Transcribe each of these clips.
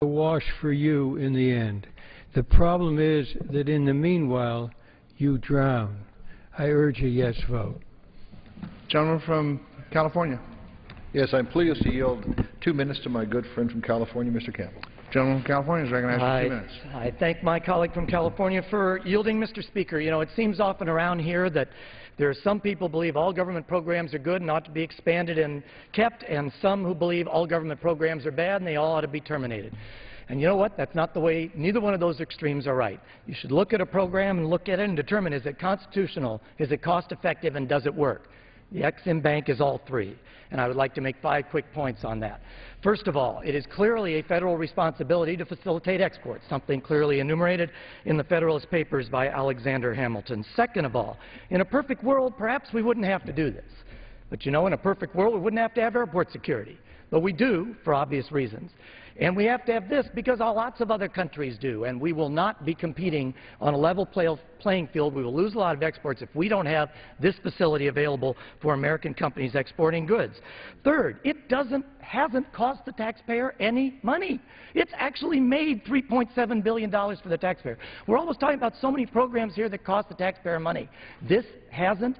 a wash for you in the end. The problem is that in the meanwhile, you drown. I urge a yes vote. Gentleman from California. Yes, I'm pleased to yield 2 minutes to my good friend from California, Mr. Campbell. Gentleman from California is recognized for 2 minutes. I thank my colleague from California for yielding, Mr. Speaker. You know, it seems often around here that there are some people who believe all government programs are good and ought to be expanded and kept, and some who believe all government programs are bad and they all ought to be terminated. And you know what? That's not the way. Neither one of those extremes are right. You should look at a program and look at it and determine, is it constitutional, is it cost-effective, and does it work? The Ex-Im Bank is all three, and I would like to make 5 quick points on that. First of all, it is clearly a federal responsibility to facilitate exports, something clearly enumerated in the Federalist Papers by Alexander Hamilton. Second of all, in a perfect world, perhaps we wouldn't have to do this. But you know, in a perfect world, we wouldn't have to have airport security. But we do, for obvious reasons. And we have to have this because lots of other countries do, and we will not be competing on a level playing field. We will lose a lot of exports if we don't have this facility available for American companies exporting goods. Third, it hasn't cost the taxpayer any money. It's actually made $3.7 billion for the taxpayer. We're always talking about so many programs here that cost the taxpayer money. This hasn't.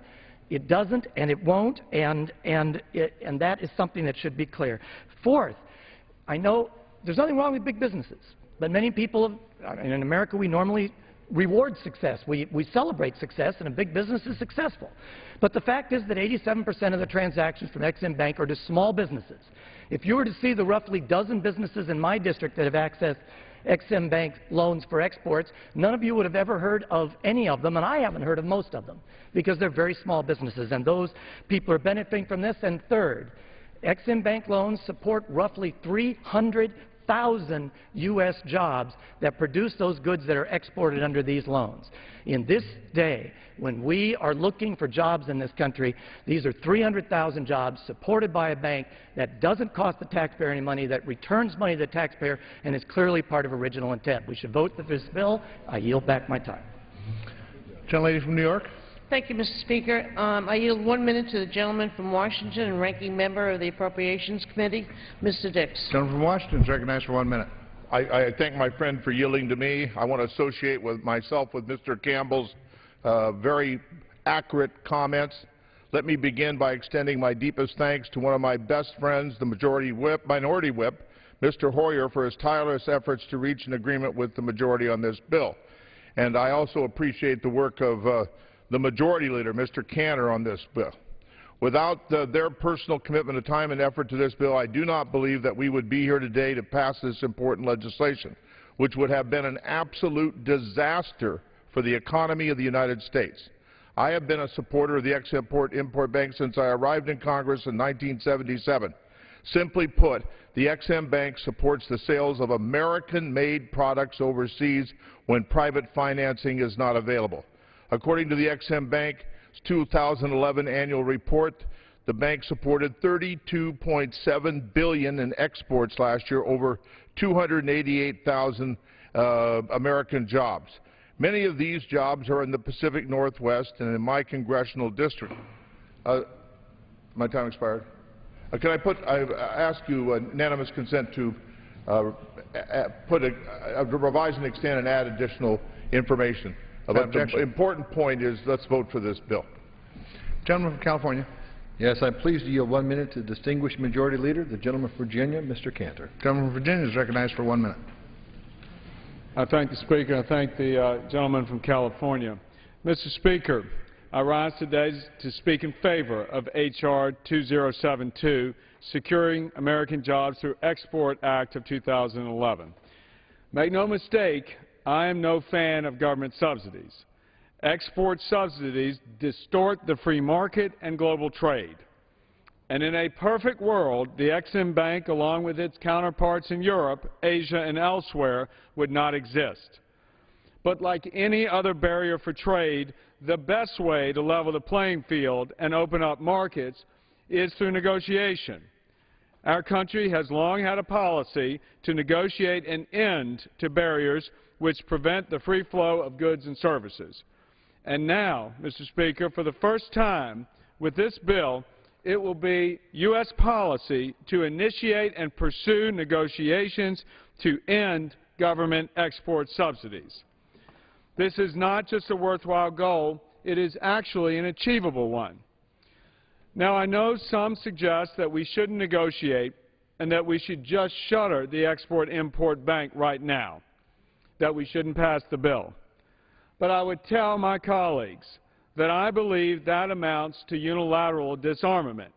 It doesn't, and it won't, and that is something that should be clear. Fourth, I know there's nothing wrong with big businesses, but many people, in America, we normally reward success. We celebrate success, and a big business is successful. But the fact is that 87% of the transactions from Ex-Im Bank are to small businesses. If you were to see the roughly dozen businesses in my district that have accessed Ex-Im Bank loans for exports, none of you would have ever heard of any of them, and I haven't heard of most of them, because they're very small businesses, and those people are benefiting from this. And third, Ex-Im Bank loans support roughly 300,000 U.S. jobs that produce those goods that are exported under these loans. In this day, when we are looking for jobs in this country, these are 300,000 jobs supported by a bank that doesn't cost the taxpayer any money, that returns money to the taxpayer, and is clearly part of original intent. We should vote for this bill. I yield back my time. Gentlelady from New York. Thank you, Mr. Speaker. I yield 1 minute to the gentleman from Washington and ranking member of the Appropriations Committee, Mr. Dix. Gentleman from Washington is recognized for 1 minute. I thank my friend for yielding to me. I want to associate myself with Mr. Campbell's very accurate comments. Let me begin by extending my deepest thanks to one of my best friends, the Minority Whip, Mr. Hoyer, for his tireless efforts to reach an agreement with the majority on this bill. And I also appreciate the work of the Majority Leader, Mr. Cantor, on this bill. Without their personal commitment of time and effort to this bill, I do not believe that we would be here today to pass this important legislation, which would have been an absolute disaster for the economy of the United States. I have been a supporter of the Export-Import Bank since I arrived in Congress in 1977. Simply put, the Ex-Im Bank supports the sales of American-made products overseas when private financing is not available. According to the Ex-Im Bank's 2011 annual report, the bank supported $32.7 billion in exports last year, over 288,000 American jobs. Many of these jobs are in the Pacific Northwest and in my congressional district. My time expired. I ask you unanimous consent to revise and extend and add additional information. But the important point is, let's vote for this bill. Gentleman from California. Yes, I'm pleased to yield 1 minute to the distinguished Majority Leader, the gentleman from Virginia, Mr. Cantor. Gentleman from Virginia is recognized for 1 minute. I thank the Speaker. I thank the gentleman from California. Mr. Speaker, I rise today to speak in favor of H.R. 2072, Securing American Jobs Through Export Act of 2011. Make no mistake, I am no fan of government subsidies. Export subsidies distort the free market and global trade. And in a perfect world, the Ex-Im Bank, along with its counterparts in Europe, Asia, and elsewhere, would not exist. But like any other barrier for trade, the best way to level the playing field and open up markets is through negotiation. Our country has long had a policy to negotiate an end to barriers which prevent the free flow of goods and services. And now, Mr. Speaker, for the first time with this bill, it will be U.S. policy to initiate and pursue negotiations to end government export subsidies. This is not just a worthwhile goal, it is actually an achievable one. Now, I know some suggest that we shouldn't negotiate and that we should just shutter the Export-Import Bank right now, that we shouldn't pass the bill. But I would tell my colleagues that I believe that amounts to unilateral disarmament.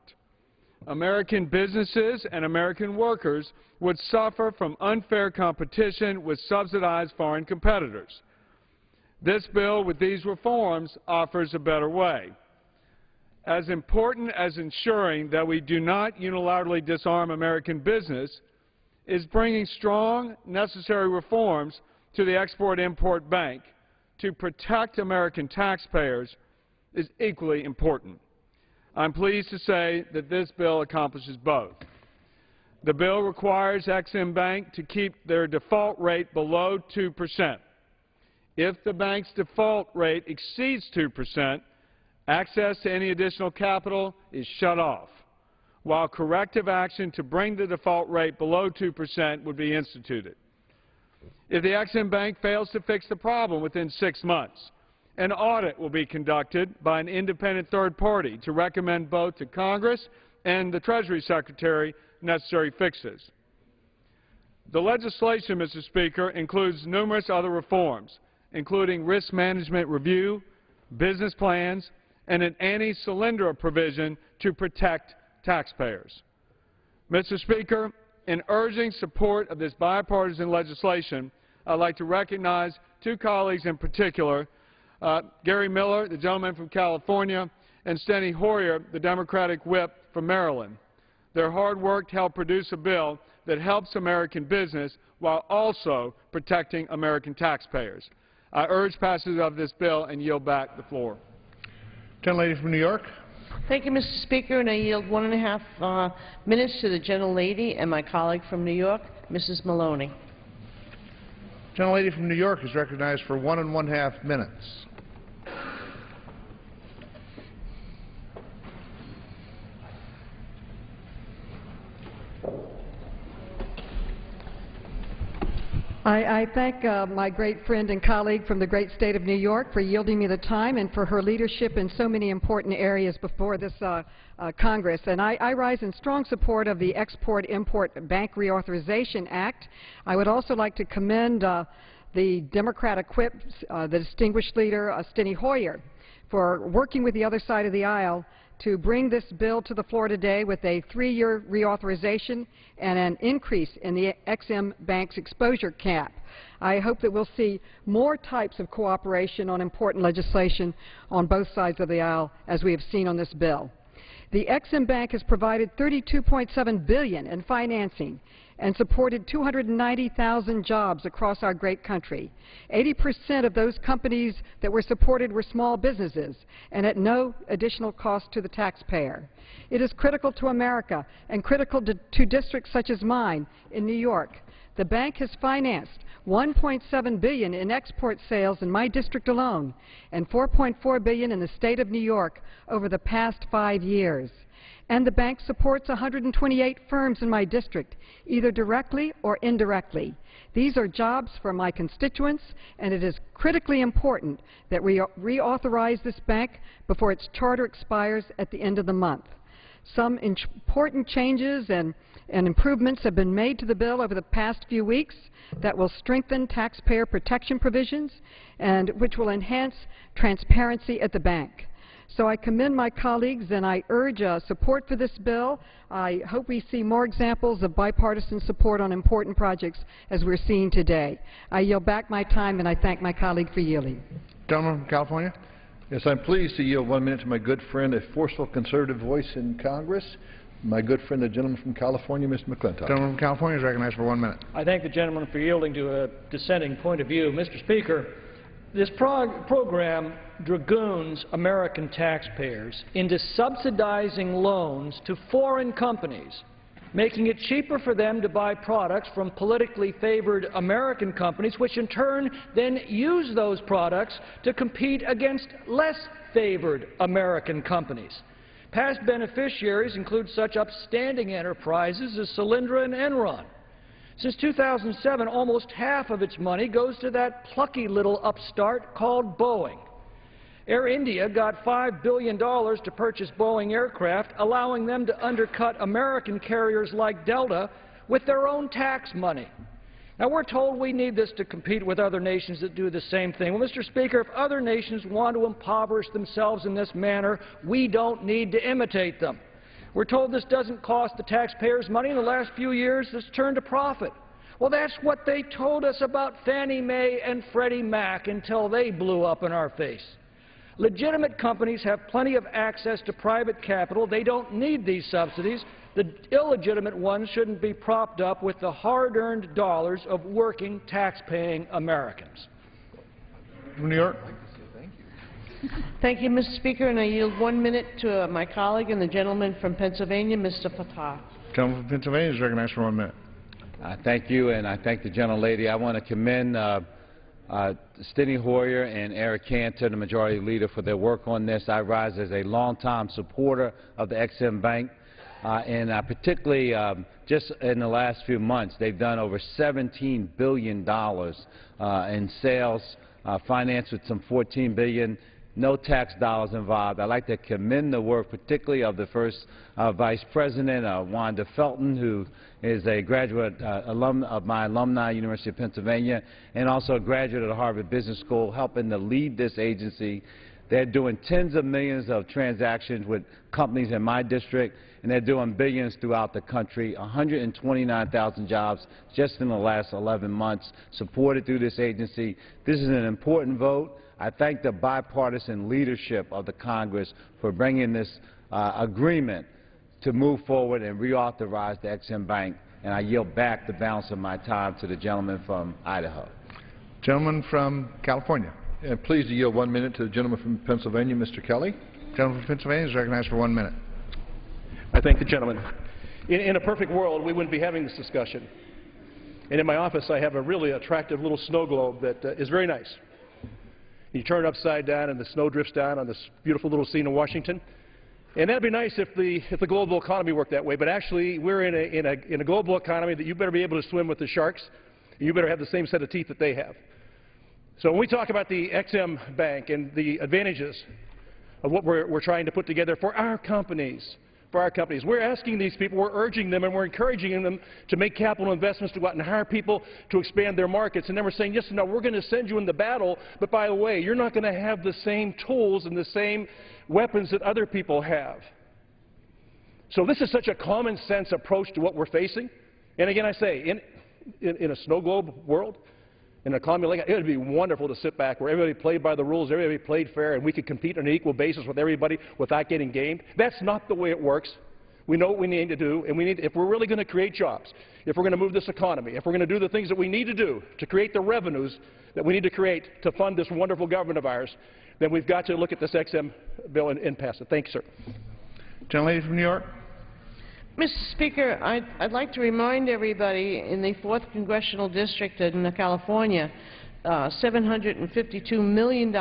American businesses and American workers would suffer from unfair competition with subsidized foreign competitors. This bill, with these reforms, offers a better way. As important as ensuring that we do not unilaterally disarm American business is bringing strong, necessary reforms to the Export-Import Bank to protect American taxpayers is equally important. I'm pleased to say that this bill accomplishes both. The bill requires Ex-Im Bank to keep their default rate below 2%. If the bank's default rate exceeds 2%, access to any additional capital is shut off, while corrective action to bring the default rate below 2% would be instituted. If the Ex-Im Bank fails to fix the problem within 6 months, an audit will be conducted by an independent third party to recommend both to Congress and the Treasury Secretary necessary fixes. The legislation, Mr. Speaker, includes numerous other reforms, including risk management review, business plans, and an anti-solyndra provision to protect taxpayers. Mr. Speaker, in urging support of this bipartisan legislation, I'd like to recognize two colleagues in particular, Gary Miller, the gentleman from California, and Steny Hoyer, the Democratic whip from Maryland. Their hard work helped produce a bill that helps American business while also protecting American taxpayers. I urge passage of this bill and yield back the floor. Gentlelady from New York. Thank you, Mr. Speaker, and I yield 1.5 minutes to the gentlelady and my colleague from New York, Mrs. Maloney. Gentlelady from New York is recognized for 1.5 minutes. I thank my great friend and colleague from the great state of New York for yielding me the time and for her leadership in so many important areas before this Congress. And I rise in strong support of the Export-Import Bank Reauthorization Act. I would also like to commend the Democratic whip, the distinguished leader, Steny Hoyer, for working with the other side of the aisle to bring this bill to the floor today with a 3-year reauthorization and an increase in the Ex-Im Bank's exposure cap. I hope that we'll see more types of cooperation on important legislation on both sides of the aisle, as we have seen on this bill. The Ex-Im Bank has provided $32.7 billion in financing and supported 290,000 jobs across our great country. 80% of those companies that were supported were small businesses and at no additional cost to the taxpayer. It is critical to America and critical to districts such as mine in New York. The bank has financed $1.7 billion in export sales in my district alone and $4.4 billion in the state of New York over the past 5 years. And the bank supports 128 firms in my district, either directly or indirectly. These are jobs for my constituents, and it is critically important that we reauthorize this bank before its charter expires at the end of the month. Some important changes and improvements have been made to the bill over the past few weeks that will strengthen taxpayer protection provisions and which will enhance transparency at the bank. So I commend my colleagues and I urge support for this bill. I hope we see more examples of bipartisan support on important projects as we're seeing today. I yield back my time and I thank my colleague for yielding. Gentleman from California. Yes, I'm pleased to yield 1 minute to my good friend, a forceful conservative voice in Congress, my good friend, the gentleman from California, Mr. McClintock. Gentleman from California is recognized for 1 minute. I thank the gentleman for yielding to a dissenting point of view. Mr. Speaker, this program dragoons American taxpayers into subsidizing loans to foreign companies, making it cheaper for them to buy products from politically favored American companies, which in turn then use those products to compete against less favored American companies. Past beneficiaries include such upstanding enterprises as Solyndra and Enron. Since 2007, almost half of its money goes to that plucky little upstart called Boeing. Air India got $5 billion to purchase Boeing aircraft, allowing them to undercut American carriers like Delta with their own tax money. Now, we're told we need this to compete with other nations that do the same thing. Well, Mr. Speaker, if other nations want to impoverish themselves in this manner, we don't need to imitate them. We're told this doesn't cost the taxpayers money. In the last few years, it's turned a profit. Well, that's what they told us about Fannie Mae and Freddie Mac until they blew up in our face. Legitimate companies have plenty of access to private capital. They don't need these subsidies. The illegitimate ones shouldn't be propped up with the hard-earned dollars of working, tax-paying Americans. From New York. Thank you, Mr. Speaker, and I yield 1 minute to my colleague and the gentleman from Pennsylvania, Mr. Fatah. Gentleman from Pennsylvania is recognized for 1 minute. Thank you, and I thank the gentlelady. I want to commend Steny Hoyer and Eric Cantor, the Majority Leader, for their work on this. I rise as a longtime supporter of the Ex-Im Bank, and particularly just in the last few months, they've done over $17 billion in sales, financed with some $14 billion. No tax dollars involved. I'd like to commend the work particularly of the first Vice President, Wanda Felton, who is a graduate of my alumni, University of Pennsylvania, and also a graduate of the Harvard Business School, helping to lead this agency. They're doing tens of millions of transactions with companies in my district, and they're doing billions throughout the country, 129,000 jobs just in the last 11 months, supported through this agency. This is an important vote. I thank the bipartisan leadership of the Congress for bringing this agreement to move forward and reauthorize the Ex-Im Bank, and I yield back the balance of my time to the gentleman from Idaho. Gentleman from California. And please yield 1 minute to the gentleman from Pennsylvania, Mr. Kelly. Gentleman from Pennsylvania is recognized for 1 minute. I thank the gentleman. In a perfect world, we wouldn't be having this discussion. And in my office, I have a really attractive little snow globe that is very nice. You turn it upside down, and the snow drifts down on this beautiful little scene in Washington. And that'd be nice if the global economy worked that way. But actually, we're in a global economy that you better be able to swim with the sharks. And you better have the same set of teeth that they have. So when we talk about the Ex-Im Bank and the advantages of what we're trying to put together for our companies, we're asking these people, we're urging them, and we're encouraging them to make capital investments, to go out and hire people to expand their markets. And then we're saying, yes, no, we're going to send you in the battle, but by the way, you're not going to have the same tools and the same weapons that other people have. So this is such a common sense approach to what we're facing. And again, I say, in a snow globe world, in an economy like that, it would be wonderful to sit back where everybody played by the rules, everybody played fair, and we could compete on an equal basis with everybody without getting gamed. That's not the way it works. We know what we need to do, and if we're really going to create jobs, if we're going to move this economy, if we're going to do the things that we need to do to create the revenues that we need to create to fund this wonderful government of ours, then we've got to look at this Ex-Im bill and pass it. Thank you, sir. Gentlelady from New York. Mr. Speaker, I'd like to remind everybody in the 4th Congressional District in California, $752 million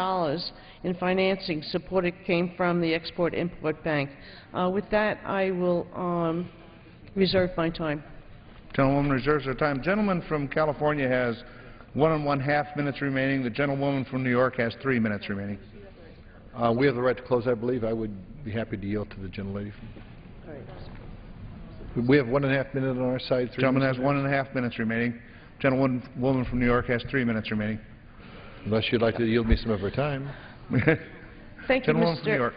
in financing supported came from the Export-Import Bank. With that, I will reserve my time. Gentlewoman reserves her time. Gentleman from California has 1½ minutes remaining. The gentlewoman from New York has 3 minutes remaining. We have the right to close, I believe. I would be happy to yield to the gentlelady. We have 1½ minute on our side. Gentleman has 1½ minutes remaining. Gentlewoman from New York has 3 minutes remaining. Unless you'd like to yield me some of her time. Thank you, Gentlewoman from New York.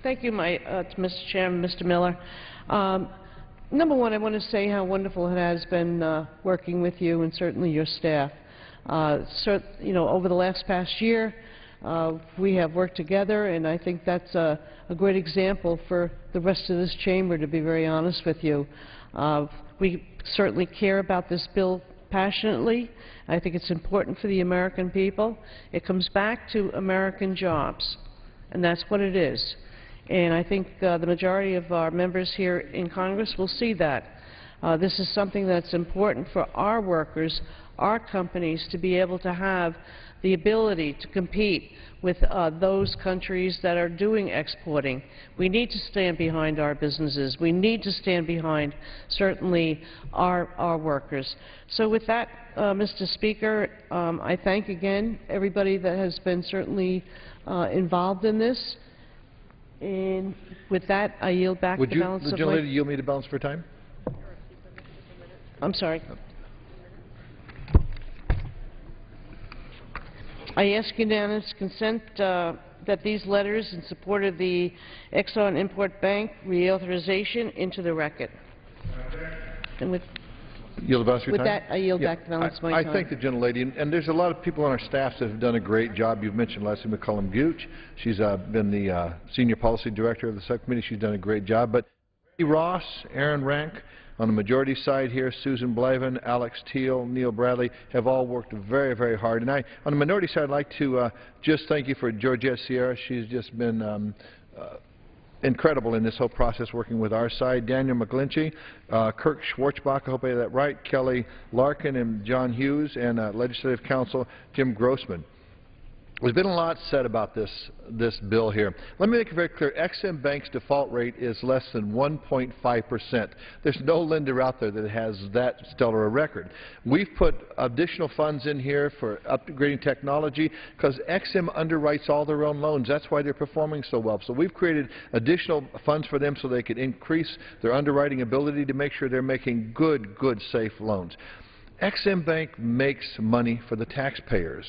Thank you, Mr. Chairman, Mr. Miller. Number one, I want to say how wonderful it has been working with you and certainly your staff. Over the past year, we have worked together, and I think that's a great example for the rest of this chamber, to be very honest with you. We certainly care about this bill passionately. I think it's important for the American people. It comes back to American jobs, and that's what it is. And I think the majority of our members here in Congress will see that. This is something that's important for our workers, our companies, to be able to have the ability to compete with those countries that are doing exporting. We need to stand behind our businesses. We need to stand behind, certainly, our workers. So with that, Mr. Speaker, I thank again everybody that has been certainly involved in this. And with that, I yield back the balance of my... Would the gentlelady yield me the balance for time? I'm sorry. I ask unanimous consent that these letters in support of the Exxon Import Bank reauthorization into the record. And with Yield the balance of your with time? that, I yield back the balance of my time. I thank the gentlelady, and there's a lot of people on our staff that have done a great job. You've mentioned Leslie McCullum-Gooch. She's been the Senior Policy Director of the subcommittee. She's done a great job. But Ross, Aaron Rank, on the majority side here, Susan Blavin, Alex Teal, Neil Bradley have all worked very, very hard. And on the minority side, I'd like to just thank you for Georgette Sierra. She's just been incredible in this whole process working with our side. Daniel McGlinchey, Kirk Schwarzbach, I hope I had that right, Kelly Larkin and John Hughes, and Legislative Counsel Jim Grossman. There's been a lot said about this bill here. Let me make it very clear. Ex-Im Bank's default rate is less than 1.5%. There's no lender out there that has that stellar a record. We've put additional funds in here for upgrading technology because Ex-Im underwrites all their own loans. That's why they're performing so well. So we've created additional funds for them so they can increase their underwriting ability to make sure they're making good, safe loans. Ex-Im Bank makes money for the taxpayers,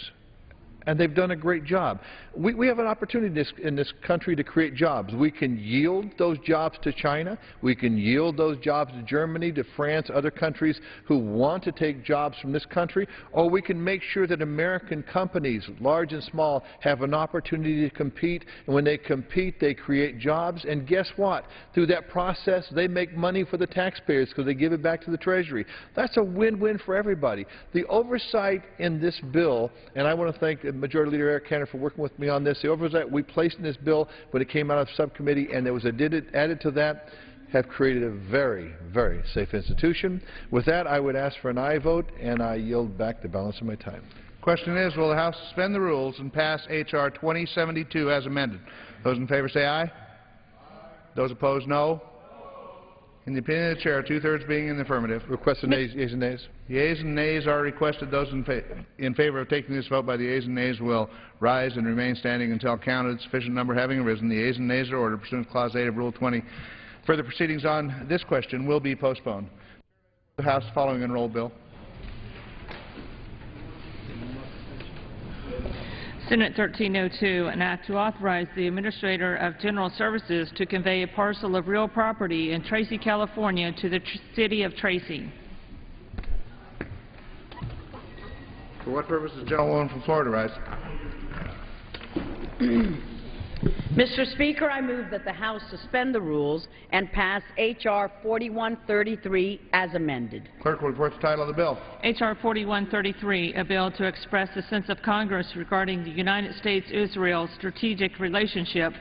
and they've done a great job. We have an opportunity in this country to create jobs. We can yield those jobs to China. We can yield those jobs to Germany, to France, other countries who want to take jobs from this country, or we can make sure that American companies, large and small, have an opportunity to compete, and when they compete, they create jobs, and guess what? Through that process, they make money for the taxpayers because they give it back to the Treasury. That's a win-win for everybody. The oversight in this bill, and I want to thank Majority Leader Eric Cantor for working with me on this. The oversight we placed in this bill when it came out of subcommittee and there was added to that have created a very, very safe institution. With that, I would ask for an aye vote, and I yield back the balance of my time. Question is, will the House suspend the rules and pass H.R. 2072 as amended? Those in favor say aye. Those opposed, no. In the opinion of the Chair, two-thirds being in the affirmative. Request of yeas and nays. Yeas and nays are requested. Those in favor of taking this vote by the yeas and nays will rise and remain standing until counted, sufficient number having arisen. The yeas and nays are ordered pursuant to Clause 8 of Rule 20. Further proceedings on this question will be postponed. The House following enrolled bill. Senate 1302, an act to authorize the Administrator of General Services to convey a parcel of real property in Tracy, California to the City of Tracy. For what purpose does the gentlewoman from Florida rise? Mr. Speaker, I move that the House suspend the rules and pass H.R. 4133 as amended. Clerk will report the title of the bill. H.R. 4133, a bill to express the sense of Congress regarding the United States-Israel strategic relationship,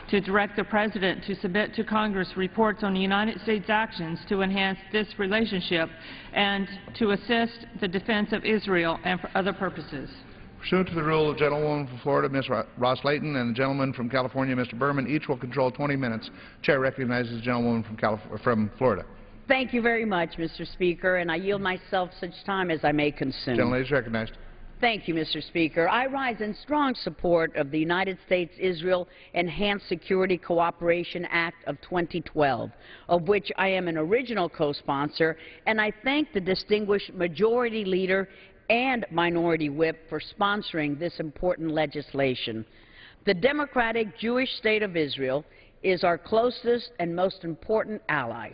to direct the President to submit to Congress reports on the United States' actions to enhance this relationship, and to assist the defense of Israel and for other purposes. Pursuant to the rule, the gentlewoman from Florida, Ms. Ross-Layton, and the gentleman from California, Mr. Berman, each will control 20 minutes. Chair recognizes the gentlewoman from Florida. Thank you very much, Mr. Speaker, and I yield myself such time as I may consume. Gentlelady is recognized. Thank you, Mr. Speaker. I rise in strong support of the United States-Israel Enhanced Security Cooperation Act of 2012, of which I am an original co-sponsor, and I thank the distinguished Majority Leader and Minority Whip for sponsoring this important legislation. The democratic Jewish state of Israel is our closest and most important ally.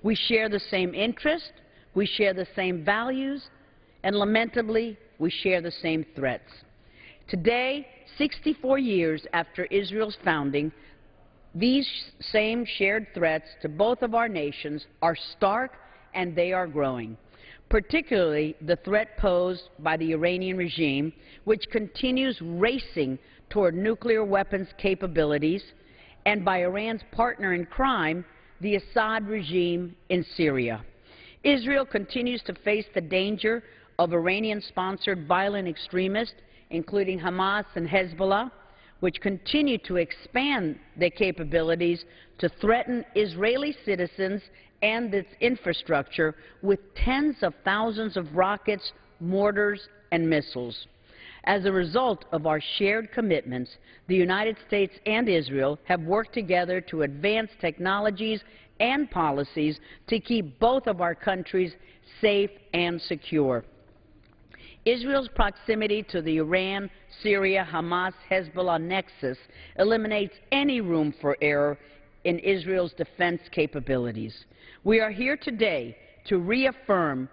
We share the same interests, we share the same values, and lamentably, we share the same threats. Today, 64 years after Israel's founding, these same shared threats to both of our nations are stark and they are growing, particularly the threat posed by the Iranian regime, which continues racing toward nuclear weapons capabilities, and by Iran's partner in crime, the Assad regime in Syria. Israel continues to face the danger of Iranian-sponsored violent extremists, including Hamas and Hezbollah, which continue to expand their capabilities to threaten Israeli citizens and its infrastructure with tens of thousands of rockets, mortars, and missiles. As a result of our shared commitments, the United States and Israel have worked together to advance technologies and policies to keep both of our countries safe and secure. Israel's proximity to the Iran, Syria, Hamas, Hezbollah nexus eliminates any room for error in Israel's defense capabilities. We are here today to reaffirm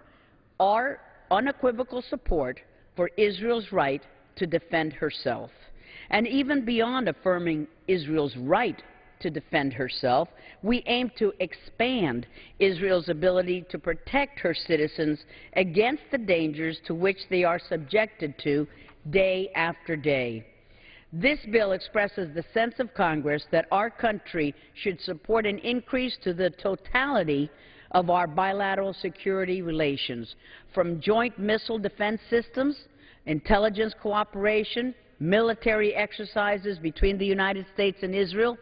our unequivocal support for Israel's right to defend herself. And even beyond affirming Israel's right to defend herself, we aim to expand Israel's ability to protect her citizens against the dangers to which they are subjected to day after day. This bill expresses the sense of Congress that our country should support an increase to the totality of our bilateral security relations, from joint missile defense systems, intelligence cooperation, military exercises between the United States and Israel,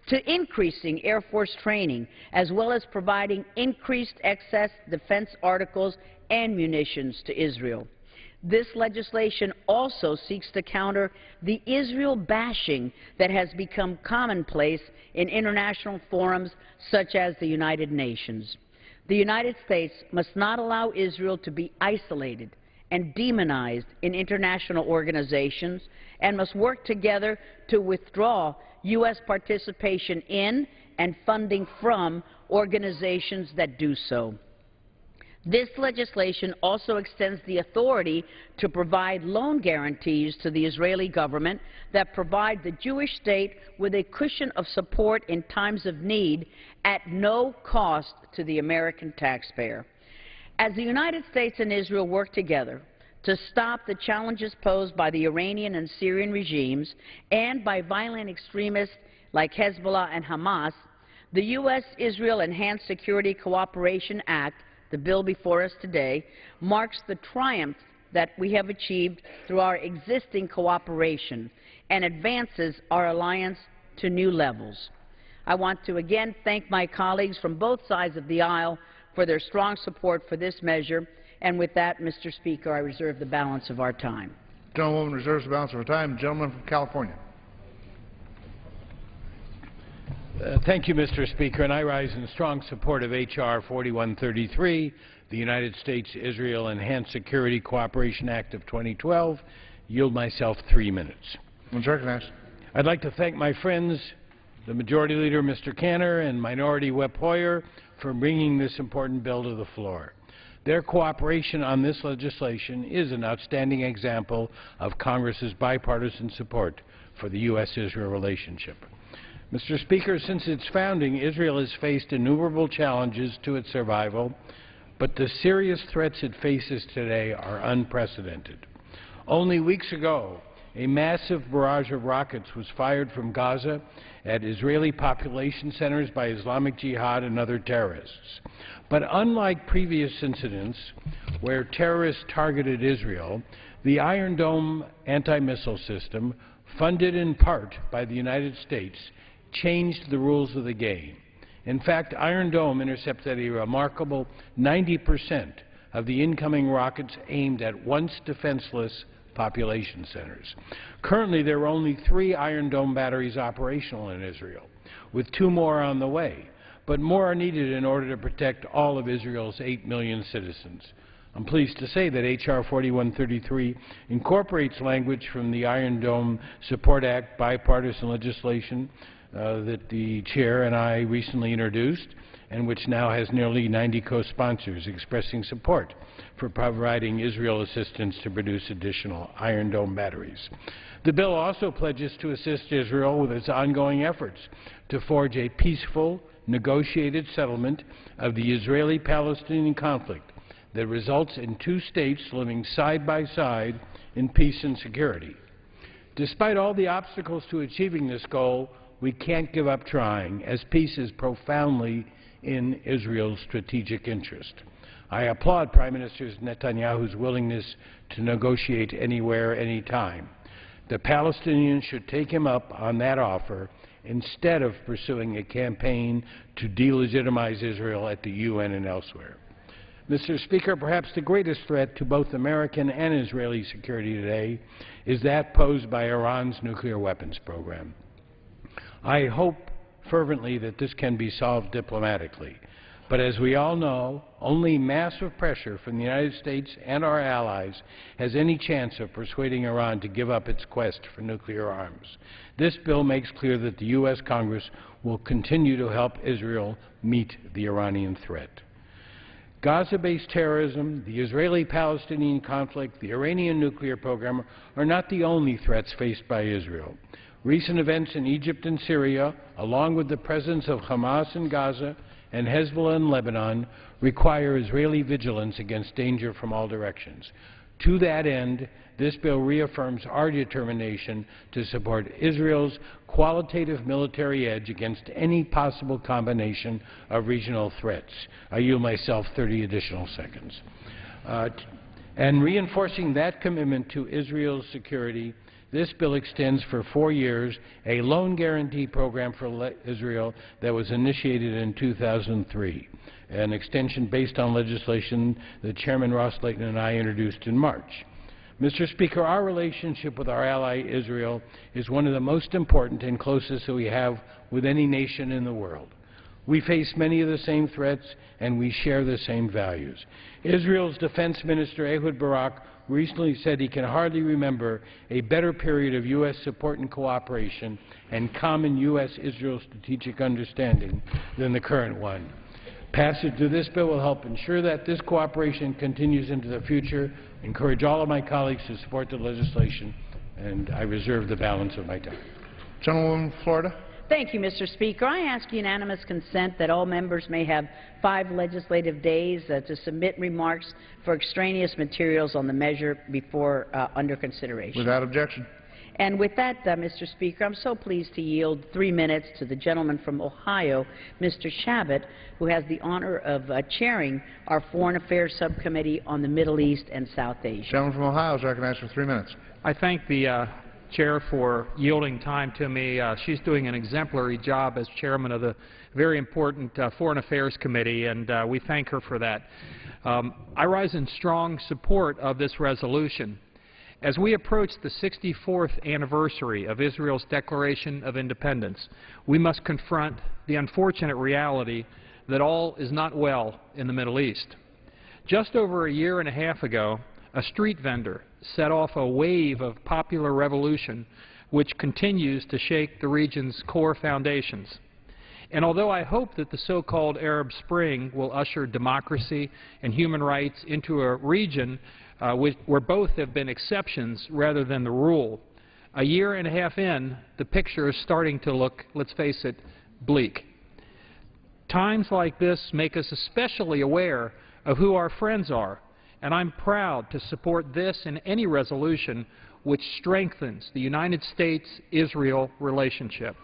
to increasing Air Force training, as well as providing increased excess defense articles and munitions to Israel. This legislation also seeks to counter the Israel bashing that has become commonplace in international forums such as the United Nations. The United States must not allow Israel to be isolated and demonized in international organizations, and must work together to withdraw U.S. participation in and funding from organizations that do so. This legislation also extends the authority to provide loan guarantees to the Israeli government that provide the Jewish state with a cushion of support in times of need at no cost to the American taxpayer. As the United States and Israel work together to stop the challenges posed by the Iranian and Syrian regimes and by violent extremists like Hezbollah and Hamas, the U.S.-Israel Enhanced Security Cooperation Act, the bill before us today, marks the triumph that we have achieved through our existing cooperation and advances our alliance to new levels. I want to again thank my colleagues from both sides of the aisle for their strong support for this measure. And with that, Mr. Speaker, I reserve the balance of our time. The gentlewoman reserves the balance of her time. The gentleman from California. Thank you, Mr. Speaker, and I rise in strong support of H.R. 4133, the United States-Israel Enhanced Security Cooperation Act of 2012. Yield myself 3 minutes. Recognized. I'd like to thank my friends, the Majority Leader, Mr. Cantor, and Minority Whip Hoyer, for bringing this important bill to the floor. Their cooperation on this legislation is an outstanding example of Congress's bipartisan support for the U.S.-Israel relationship. Mr. Speaker, since its founding, Israel has faced innumerable challenges to its survival, but the serious threats it faces today are unprecedented. Only weeks ago, a massive barrage of rockets was fired from Gaza at Israeli population centers by Islamic Jihad and other terrorists. But unlike previous incidents where terrorists targeted Israel, the Iron Dome anti-missile system, funded in part by the United States, changed the rules of the game. In fact, Iron Dome intercepted a remarkable 90% of the incoming rockets aimed at once defenseless population centers. Currently, there are only 3 Iron Dome batteries operational in Israel, with 2 more on the way, but more are needed in order to protect all of Israel's 8 million citizens. I'm pleased to say that H.R. 4133 incorporates language from the Iron Dome Support Act bipartisan legislation that the Chair and I recently introduced, and which now has nearly 90 co-sponsors expressing support for providing Israel assistance to produce additional Iron Dome batteries. The bill also pledges to assist Israel with its ongoing efforts to forge a peaceful, negotiated settlement of the Israeli-Palestinian conflict that results in 2 states living side by side in peace and security. Despite all the obstacles to achieving this goal, we can't give up trying, as peace is profoundly in Israel's strategic interest. I applaud Prime Minister Netanyahu's willingness to negotiate anywhere, anytime. The Palestinians should take him up on that offer instead of pursuing a campaign to delegitimize Israel at the UN and elsewhere. Mr. Speaker, perhaps the greatest threat to both American and Israeli security today is that posed by Iran's nuclear weapons program. I hope fervently that this can be solved diplomatically. But as we all know, only massive pressure from the United States and our allies has any chance of persuading Iran to give up its quest for nuclear arms. This bill makes clear that the U.S. Congress will continue to help Israel meet the Iranian threat. Gaza-based terrorism, the Israeli-Palestinian conflict, the Iranian nuclear program are not the only threats faced by Israel. Recent events in Egypt and Syria, along with the presence of Hamas in Gaza and Hezbollah in Lebanon, require Israeli vigilance against danger from all directions. To that end, this bill reaffirms our determination to support Israel's qualitative military edge against any possible combination of regional threats. I yield myself 30 additional seconds. And reinforcing that commitment to Israel's security, this bill extends for 4 years a loan guarantee program for Israel that was initiated in 2003, an extension based on legislation that Chairman Ross Layton and I introduced in March. Mr. Speaker, our relationship with our ally Israel is one of the most important and closest that we have with any nation in the world. We face many of the same threats and we share the same values. Israel's Defense Minister Ehud Barak recently said he can hardly remember a better period of U.S. support and cooperation and common U.S.-Israel strategic understanding than the current one. Passage of this bill will help ensure that this cooperation continues into the future. I encourage all of my colleagues to support the legislation, and I reserve the balance of my time. Gentlewoman from Florida. Thank you, Mr. Speaker. I ask unanimous consent that all members may have 5 legislative days to submit remarks for extraneous materials on the measure before under consideration. Without objection. And with that, Mr. Speaker, I'm so pleased to yield 3 minutes to the gentleman from Ohio, Mr. Shabbat, who has the honor of chairing our Foreign Affairs Subcommittee on the Middle East and South Asia. The gentleman from Ohio is recognized for 3 minutes. I thank the Chair for yielding time to me. She's doing an exemplary job as chairman of the very important Foreign Affairs Committee, and we thank her for that. I rise in strong support of this resolution. As we approach the 64th anniversary of Israel's Declaration of Independence, we must confront the unfortunate reality that all is not well in the Middle East. Just over a year and a half ago, a street vendor set off a wave of popular revolution which continues to shake the region's core foundations. And although I hope that the so-called Arab Spring will usher democracy and human rights into a region where both have been exceptions rather than the rule, a year and a half in, the picture is starting to look, let's face it, bleak. Times like this make us especially aware of who our friends are, and I'm proud to support this and any resolution which strengthens the United States-Israel relationship.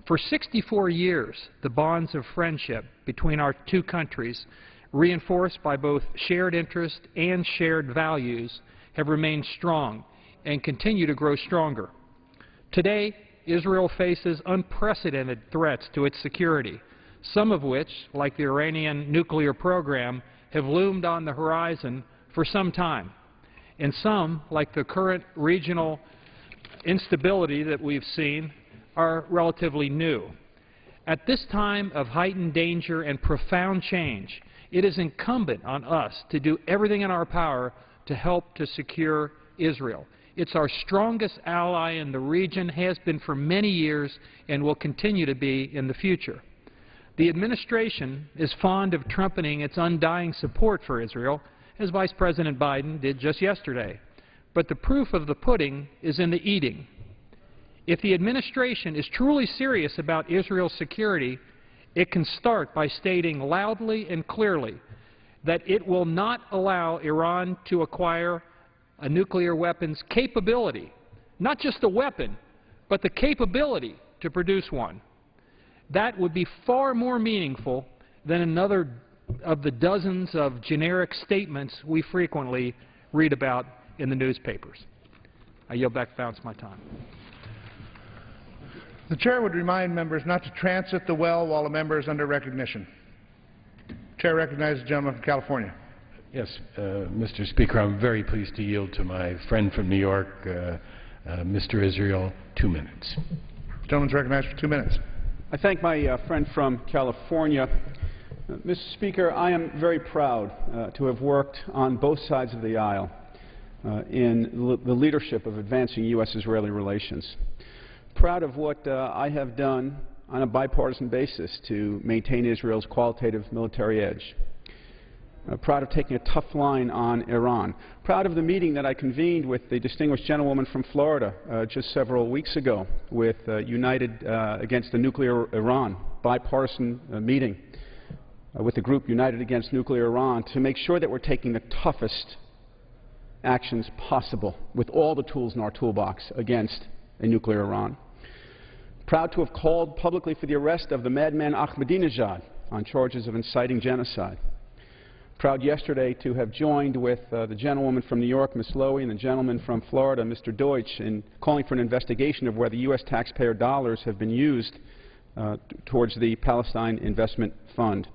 For 64 years, the bonds of friendship between our two countries, reinforced by both shared interest and shared values, have remained strong and continue to grow stronger. Today, Israel faces unprecedented threats to its security, some of which, like the Iranian nuclear program, have loomed on the horizon for some time, and some, like the current regional instability that we've seen, are relatively new. At this time of heightened danger and profound change, it is incumbent on us to do everything in our power to help to secure Israel. It's our strongest ally in the region, has been for many years, and will continue to be in the future. The administration is fond of trumpeting its undying support for Israel, as Vice President Biden did just yesterday. But the proof of the pudding is in the eating. If the administration is truly serious about Israel's security, it can start by stating loudly and clearly that it will not allow Iran to acquire a nuclear weapons capability, not just the weapon, but the capability to produce one. That would be far more meaningful than another of the dozens of generic statements we frequently read about in the newspapers. I yield back the balance of my time. The Chair would remind members not to transit the well while a member is under recognition. Chair recognizes the gentleman from California. Yes, Mr. Speaker, I'm very pleased to yield to my friend from New York, Mr. Israel, 2 minutes. The gentleman is recognized for 2 minutes. I thank my friend from California. Mr. Speaker, I am very proud to have worked on both sides of the aisle in the leadership of advancing U.S.-Israeli relations. Proud of what I have done on a bipartisan basis to maintain Israel's qualitative military edge. Proud of taking a tough line on Iran. Proud of the meeting that I convened with the distinguished gentlewoman from Florida just several weeks ago with United Against the Nuclear Iran, bipartisan meeting with the group United Against Nuclear Iran to make sure that we're taking the toughest actions possible with all the tools in our toolbox against a nuclear Iran. Proud to have called publicly for the arrest of the madman Ahmadinejad on charges of inciting genocide. Proud yesterday to have joined with the gentlewoman from New York, Ms. Lowy, and the gentleman from Florida, Mr. Deutsch, in calling for an investigation of whether U.S. taxpayer dollars have been used towards the Palestine Investment Fund.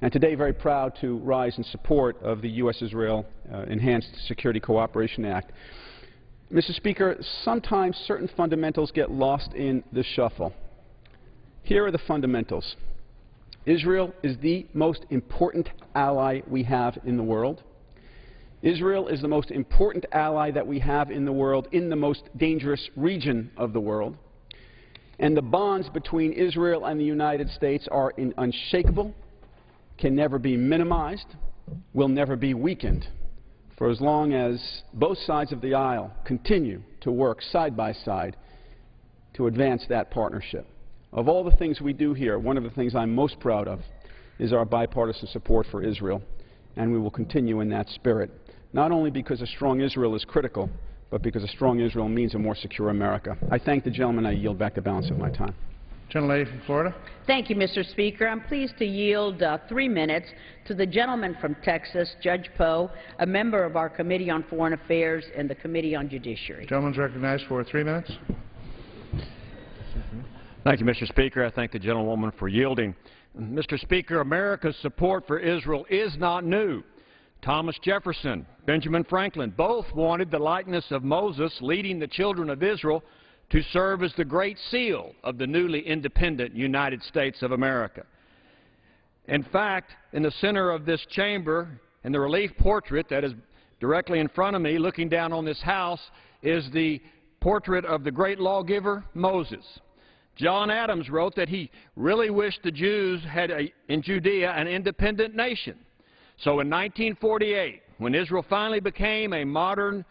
And today, very proud to rise in support of the U.S.-Israel Enhanced Security Cooperation Act. Mr. Speaker, sometimes certain fundamentals get lost in the shuffle. Here are the fundamentals. Israel is the most important ally we have in the world. Israel is the most important ally that we have in the world in the most dangerous region of the world. And the bonds between Israel and the United States are unshakable, can never be minimized, will never be weakened, for as long as both sides of the aisle continue to work side by side to advance that partnership. Of all the things we do here, one of the things I'm most proud of is our bipartisan support for Israel, and we will continue in that spirit, not only because a strong Israel is critical, but because a strong Israel means a more secure America. I thank the gentleman. I yield back the balance of my time. Gentlelady from Florida. Thank you, Mr. Speaker. I'm pleased to yield 3 minutes to the gentleman from Texas, Judge Poe, a member of our Committee on Foreign Affairs and the Committee on Judiciary. The gentleman is recognized for 3 minutes. Thank you, Mr. Speaker. I thank the gentlewoman for yielding. Mr. Speaker, America's support for Israel is not new. Thomas Jefferson, Benjamin Franklin, both wanted the likeness of Moses leading the children of Israel to serve as the great seal of the newly independent United States of America. In fact, in the center of this chamber, in the relief portrait that is directly in front of me, looking down on this house, is the portrait of the great lawgiver, Moses. John Adams wrote that he really wished the Jews had in Judea an independent nation. So in 1948, when Israel finally became a modern,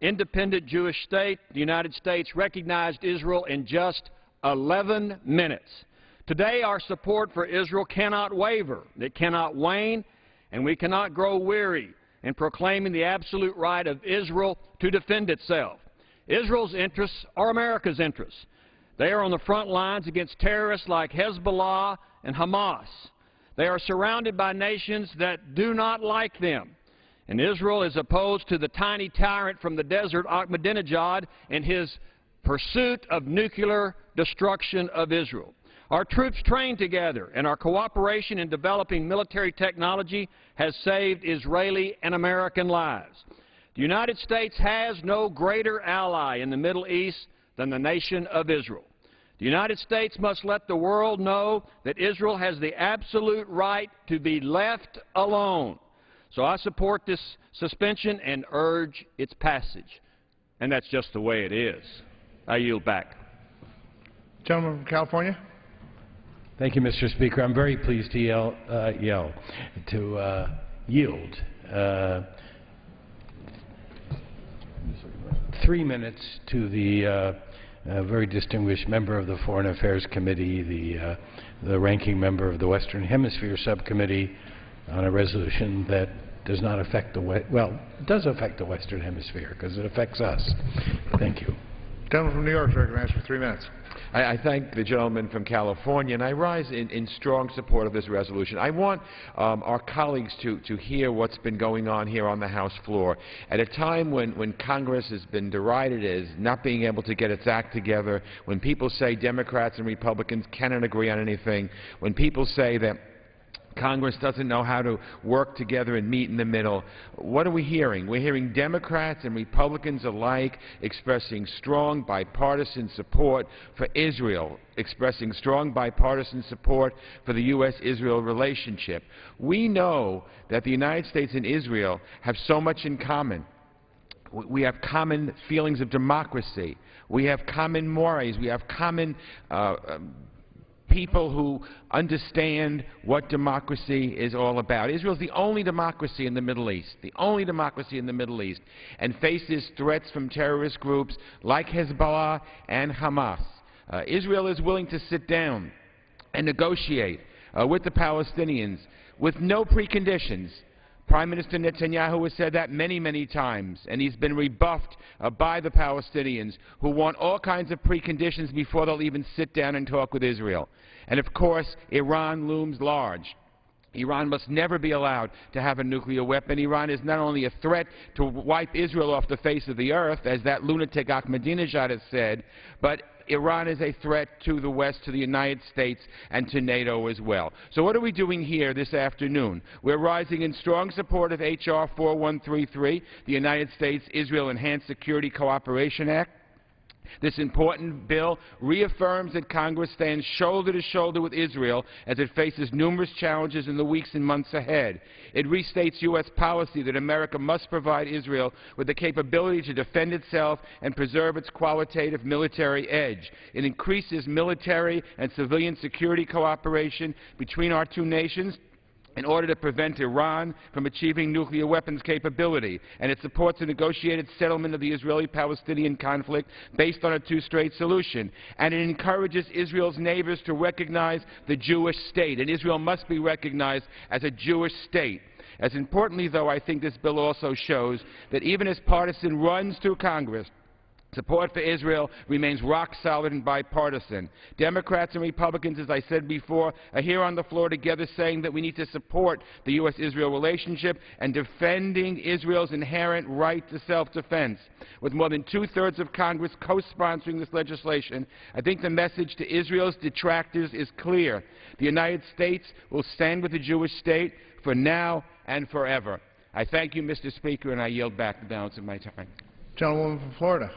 independent Jewish state, the United States recognized Israel in just 11 minutes. Today, our support for Israel cannot waver, it cannot wane, and we cannot grow weary in proclaiming the absolute right of Israel to defend itself. Israel's interests are America's interests. They are on the front lines against terrorists like Hezbollah and Hamas. They are surrounded by nations that do not like them. And Israel is opposed to the tiny tyrant from the desert, Ahmadinejad, in his pursuit of nuclear destruction of Israel. Our troops train together, and our cooperation in developing military technology has saved Israeli and American lives. The United States has no greater ally in the Middle East than the nation of Israel. The United States must let the world know that Israel has the absolute right to be left alone. So I support this suspension and urge its passage. And that's just the way it is. I yield back. Gentleman from California. Thank you, Mr. Speaker. I'm very pleased to yield 3 minutes to the very distinguished member of the Foreign Affairs Committee, the ranking member of the Western Hemisphere Subcommittee, on a resolution that does not affect it does affect the Western Hemisphere because it affects us. Thank you. Gentleman from New York is recognized for 3 minutes. I thank the gentleman from California, and I rise in strong support of this resolution. I want our colleagues to hear what's been going on here on the House floor. At a time when Congress has been derided as not being able to get its act together, when people say Democrats and Republicans cannot agree on anything, when people say that Congress doesn't know how to work together and meet in the middle. What are we hearing? We're hearing Democrats and Republicans alike expressing strong bipartisan support for Israel, expressing strong bipartisan support for the U.S.-Israel relationship. We know that the United States and Israel have so much in common. We have common feelings of democracy. We have common mores. We have common people who understand what democracy is all about. Israel is the only democracy in the Middle East, and faces threats from terrorist groups like Hezbollah and Hamas. Israel is willing to sit down and negotiate with the Palestinians with no preconditions. Prime Minister Netanyahu has said that many, many times, and he's been rebuffed by the Palestinians, who want all kinds of preconditions before they'll even sit down and talk with Israel. And of course, Iran looms large. Iran must never be allowed to have a nuclear weapon. Iran is not only a threat to wipe Israel off the face of the earth, as that lunatic Ahmadinejad has said, but Iran is a threat to the West, to the United States, and to NATO as well. So what are we doing here this afternoon? We're rising in strong support of H.R. 4133, the United States-Israel Enhanced Security Cooperation Act. This important bill reaffirms that Congress stands shoulder to shoulder with Israel as it faces numerous challenges in the weeks and months ahead. It restates U.S. policy that America must provide Israel with the capability to defend itself and preserve its qualitative military edge. It increases military and civilian security cooperation between our two nations in order to prevent Iran from achieving nuclear weapons capability, and it supports a negotiated settlement of the Israeli-Palestinian conflict based on a two-state solution, and it encourages Israel's neighbors to recognize the Jewish state, and Israel must be recognized as a Jewish state. As importantly, though, I think this bill also shows that even as partisan runs through Congress, support for Israel remains rock solid and bipartisan. Democrats and Republicans, as I said before, are here on the floor together saying that we need to support the U.S.-Israel relationship and defending Israel's inherent right to self-defense. With more than two-thirds of Congress co-sponsoring this legislation, I think the message to Israel's detractors is clear. The United States will stand with the Jewish state for now and forever. I thank you, Mr. Speaker, and I yield back the balance of my time. Gentlewoman from Florida.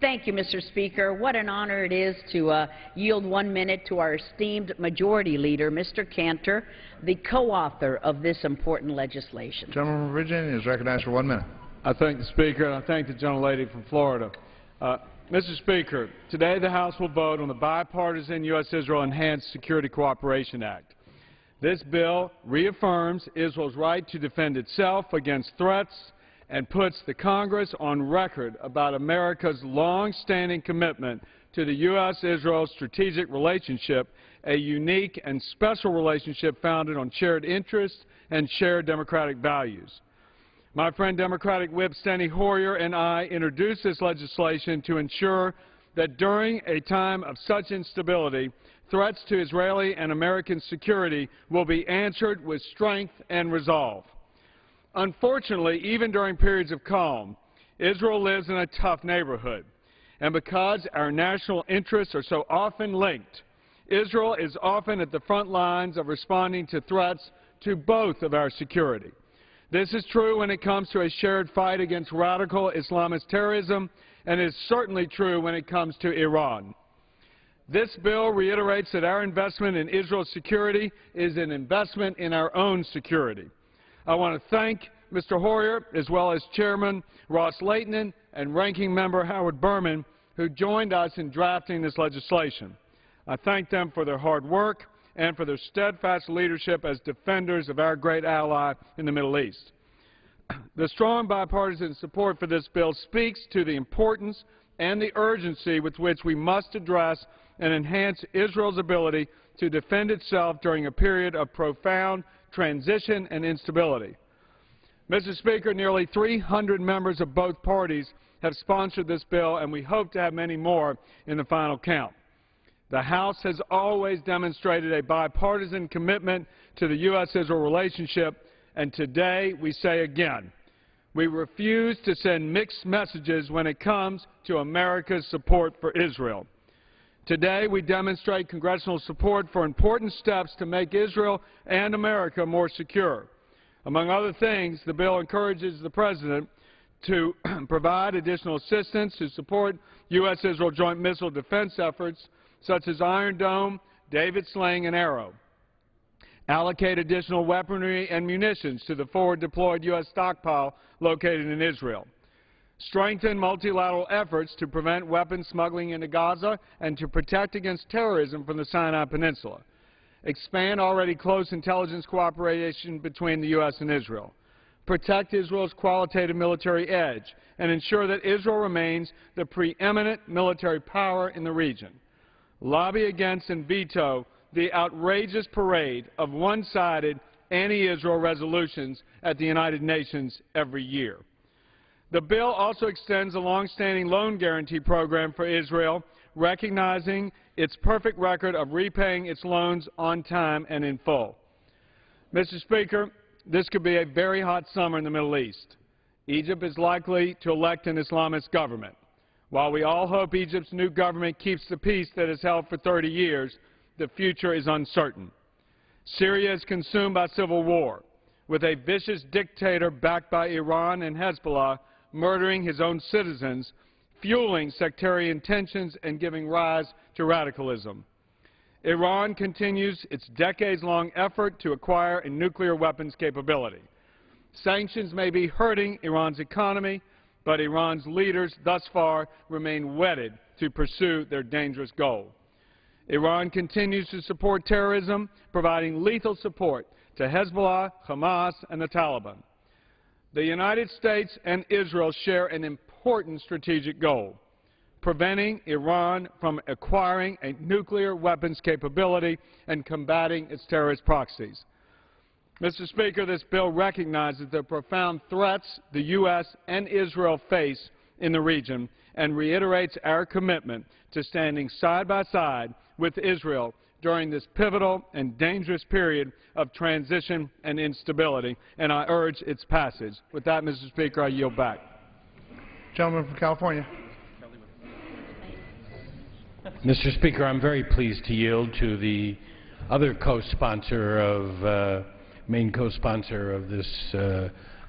Thank you, Mr. Speaker. What an honor it is to yield 1 minute to our esteemed Majority Leader, Mr. Cantor, the co-author of this important legislation. Gentleman from Virginia is recognized for 1 minute. I thank the Speaker, and I thank the gentlelady from Florida. Mr. Speaker, today the House will vote on the bipartisan U.S.-Israel Enhanced Security Cooperation Act. This bill reaffirms Israel's right to defend itself against threats and puts the Congress on record about America's long-standing commitment to the U.S.-Israel strategic relationship, a unique and special relationship founded on shared interests and shared democratic values. My friend Democratic Whip Steny Hoyer and I introduced this legislation to ensure that during a time of such instability, threats to Israeli and American security will be answered with strength and resolve. Unfortunately, even during periods of calm, Israel lives in a tough neighborhood. And because our national interests are so often linked, Israel is often at the front lines of responding to threats to both of our security. This is true when it comes to a shared fight against radical Islamist terrorism, and is certainly true when it comes to Iran. This bill reiterates that our investment in Israel's security is an investment in our own security. I want to thank Mr. Hoyer, as well as Chairman Ross Leighton and Ranking Member Howard Berman, who joined us in drafting this legislation. I thank them for their hard work and for their steadfast leadership as defenders of our great ally in the Middle East. The strong bipartisan support for this bill speaks to the importance and the urgency with which we must address and enhance Israel's ability to defend itself during a period of profound transition and instability. Mr. Speaker, nearly 300 members of both parties have sponsored this bill, and we hope to have many more in the final count. The House has always demonstrated a bipartisan commitment to the U.S.-Israel relationship, and today we say again, we refuse to send mixed messages when it comes to America's support for Israel. Today we demonstrate congressional support for important steps to make Israel and America more secure. Among other things, the bill encourages the President to provide additional assistance to support U.S.-Israel joint missile defense efforts such as Iron Dome, David Sling, and Arrow. Allocate additional weaponry and munitions to the forward-deployed U.S. stockpile located in Israel. Strengthen multilateral efforts to prevent weapons smuggling into Gaza and to protect against terrorism from the Sinai Peninsula. Expand already close intelligence cooperation between the U.S. and Israel. Protect Israel's qualitative military edge and ensure that Israel remains the preeminent military power in the region. Lobby against and veto the outrageous parade of one-sided anti-Israel resolutions at the United Nations every year. The bill also extends a long-standing loan guarantee program for Israel, recognizing its perfect record of repaying its loans on time and in full. Mr. Speaker, this could be a very hot summer in the Middle East. Egypt is likely to elect an Islamist government. While we all hope Egypt's new government keeps the peace that has held for 30 years, the future is uncertain. Syria is consumed by civil war, with a vicious dictator backed by Iran and Hezbollah murdering his own citizens, fueling sectarian tensions and giving rise to radicalism. Iran continues its decades-long effort to acquire a nuclear weapons capability. Sanctions may be hurting Iran's economy, but Iran's leaders thus far remain wedded to pursue their dangerous goal. Iran continues to support terrorism, providing lethal support to Hezbollah, Hamas, and the Taliban. The United States and Israel share an important strategic goal: preventing Iran from acquiring a nuclear weapons capability and combating its terrorist proxies. Mr. Speaker, this bill recognizes the profound threats the U.S. and Israel face in the region and reiterates our commitment to standing side by side with Israel during this pivotal and dangerous period of transition and instability, and I urge its passage. With that, Mr. Speaker, I yield back. Gentleman from California. Mr. Speaker, I'm very pleased to yield to the other co-sponsor of main co-sponsor of this